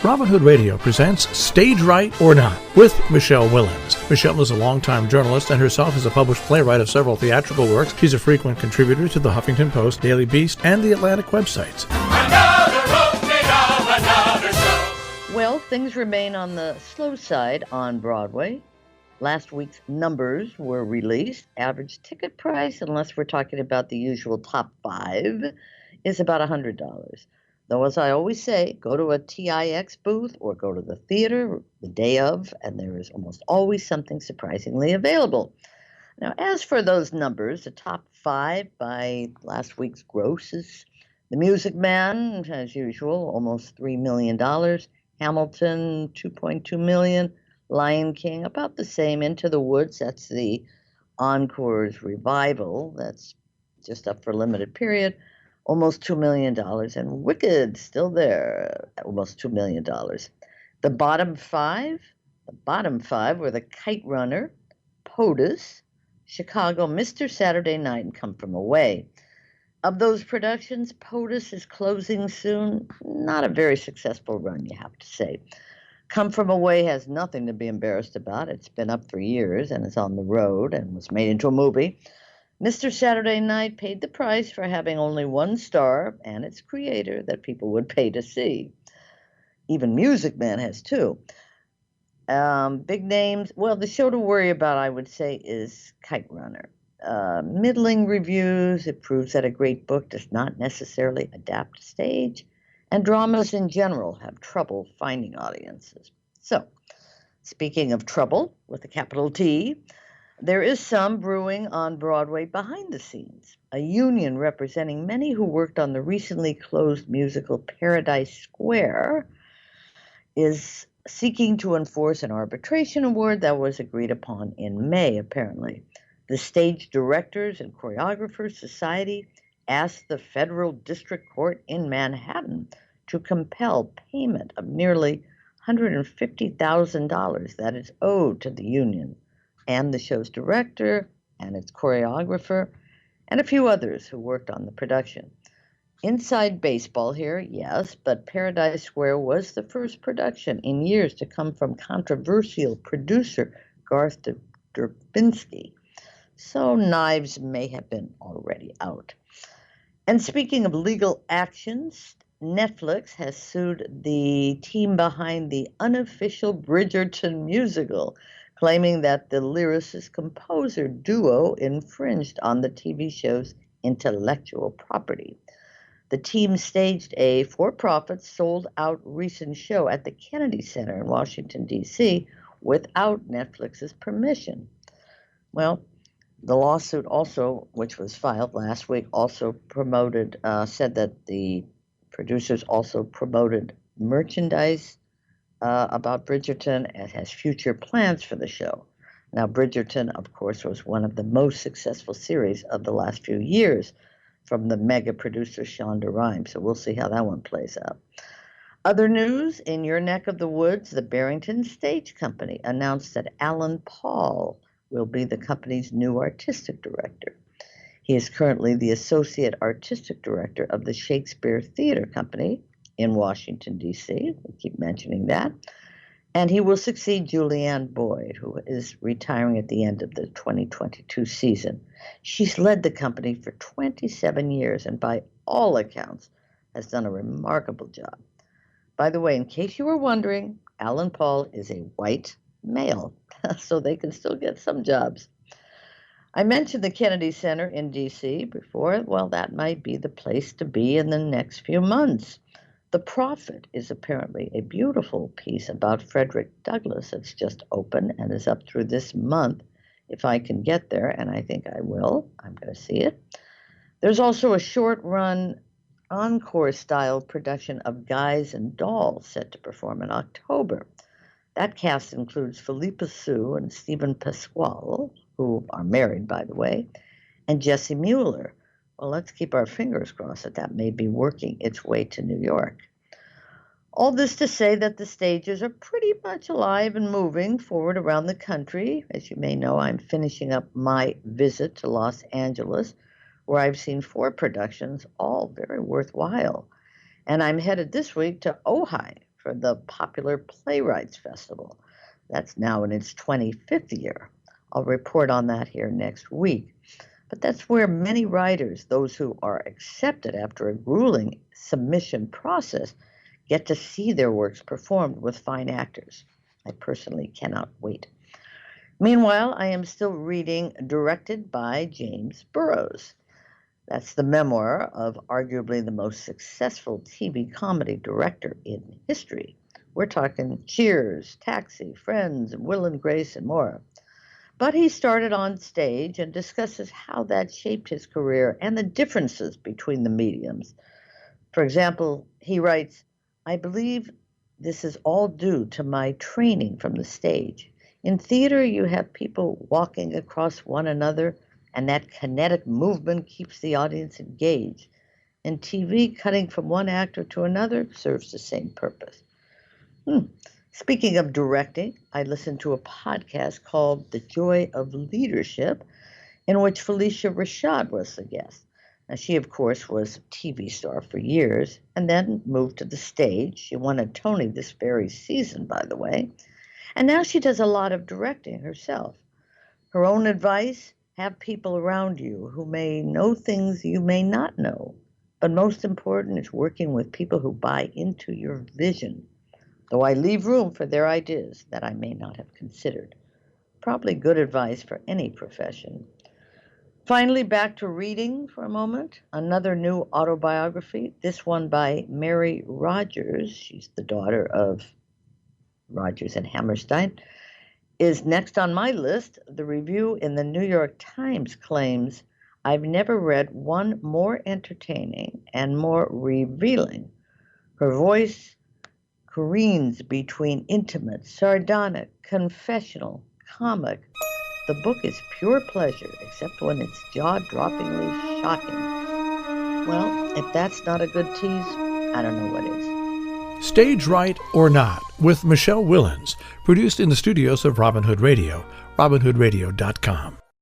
Robin Hood Radio presents Stage Right or Not with Michele Willens. Michele is a longtime journalist and herself is a published playwright of several theatrical works. She's a frequent contributor to the Huffington Post, Daily Beast, and the Atlantic websites. Another opening of another show. Well, things remain on the slow side on Broadway. Last week's numbers were released. Average ticket price, unless we're talking about the usual top five, is about $100. Though, as I always say, go to a TIX booth or go to the theater the day of, and there is almost always something surprisingly available. Now, as for those numbers, the top five by last week's gross is The Music Man, as usual, almost $3 million. Hamilton, $2.2 million. Lion King, about the same. Into the Woods, that's the Encore's revival. That's just up for a limited period. Almost $2 million, and Wicked still there, almost $2 million. The bottom five were The Kite Runner, POTUS, Chicago, Mr. Saturday Night, and Come From Away. Of those productions, POTUS is closing soon. Not a very successful run, you have to say. Come From Away has nothing to be embarrassed about. It's been up for years and is on the road and was made into a movie. Mr. Saturday Night paid the price for having only one star and its creator that people would pay to see. Even Music Man has two. Big names. Well, the show to worry about, I would say, is Kite Runner. Middling reviews. It proves that a great book does not necessarily adapt to stage. And dramas in general have trouble finding audiences. So, speaking of trouble, with a capital T, there is some brewing on Broadway behind the scenes. A union representing many who worked on the recently closed musical Paradise Square is seeking to enforce an arbitration award that was agreed upon in May, apparently. The Stage Directors and Choreographers Society asked the Federal District Court in Manhattan to compel payment of nearly $150,000 that is owed to the union and the show's director and its choreographer, and a few others who worked on the production. Inside baseball here, yes, but Paradise Square was the first production in years to come from controversial producer Garth Drabinsky. So knives may have been already out. And speaking of legal actions, Netflix has sued the team behind the unofficial Bridgerton musical, claiming that the lyricist-composer duo infringed on the TV show's intellectual property. The team staged a for-profit, sold-out recent show at the Kennedy Center in Washington, D.C., without Netflix's permission. Well, the lawsuit also, which was filed last week, also said that the producers also promoted merchandise about Bridgerton and has future plans for the show. Now, Bridgerton, of course, was one of the most successful series of the last few years from the mega producer Shonda Rhimes, so we'll see how that one plays out. Other news, in your neck of the woods, the Barrington Stage Company announced that Alan Paul will be the company's new artistic director. He is currently the associate artistic director of the Shakespeare Theater Company in Washington, D.C. We keep mentioning that. And he will succeed Julianne Boyd, who is retiring at the end of the 2022 season. She's led the company for 27 years and by all accounts has done a remarkable job. By the way, in case you were wondering, Alan Paul is a white male, so they can still get some jobs. I mentioned the Kennedy Center in D.C. before. Well, that might be the place to be in the next few months. The Prophet is apparently a beautiful piece about Frederick Douglass. It's just open and is up through this month, if I can get there, and I think I will. I'm going to see it. There's also a short-run encore-style production of Guys and Dolls set to perform in October. That cast includes Philippa Sue and Stephen Pasquale, who are married, by the way, and Jesse Mueller. Well, let's keep our fingers crossed that may be working its way to New York. All this to say that the stages are pretty much alive and moving forward around the country. As you may know, I'm finishing up my visit to Los Angeles, where I've seen 4 productions, all very worthwhile. And I'm headed this week to Ojai for the popular Playwrights Festival. That's now in its 25th year. I'll report on that here next week. But that's where many writers, those who are accepted after a grueling submission process, get to see their works performed with fine actors. I personally cannot wait. Meanwhile, I am still reading Directed by James Burrows. That's the memoir of arguably the most successful TV comedy director in history. We're talking Cheers, Taxi, Friends, Will and Grace, and more. But he started on stage and discusses how that shaped his career and the differences between the mediums. For example, he writes, "I believe this is all due to my training from the stage. In theater, you have people walking across one another, and that kinetic movement keeps the audience engaged. In TV, cutting from one actor to another serves the same purpose." Speaking of directing, I listened to a podcast called The Joy of Leadership, in which Felicia Rashad was the guest. Now, she, of course, was a TV star for years and then moved to the stage. She won a Tony this very season, by the way. And now she does a lot of directing herself. Her own advice: have people around you who may know things you may not know. But most important is working with people who buy into your vision, though I leave room for their ideas that I may not have considered. Probably good advice for any profession. Finally, back to reading for a moment. Another new autobiography, this one by Mary Rogers, she's the daughter of Rogers and Hammerstein, is next on my list. The review in the New York Times claims, "I've never read one more entertaining and more revealing. Her voice careens between intimate, sardonic, confessional, comic. The book is pure pleasure, except when it's jaw-droppingly shocking." Well, if that's not a good tease, I don't know what is. Stage Right or Not with Michele Willens, produced in the studios of Robin Hood Radio, robinhoodradio.com.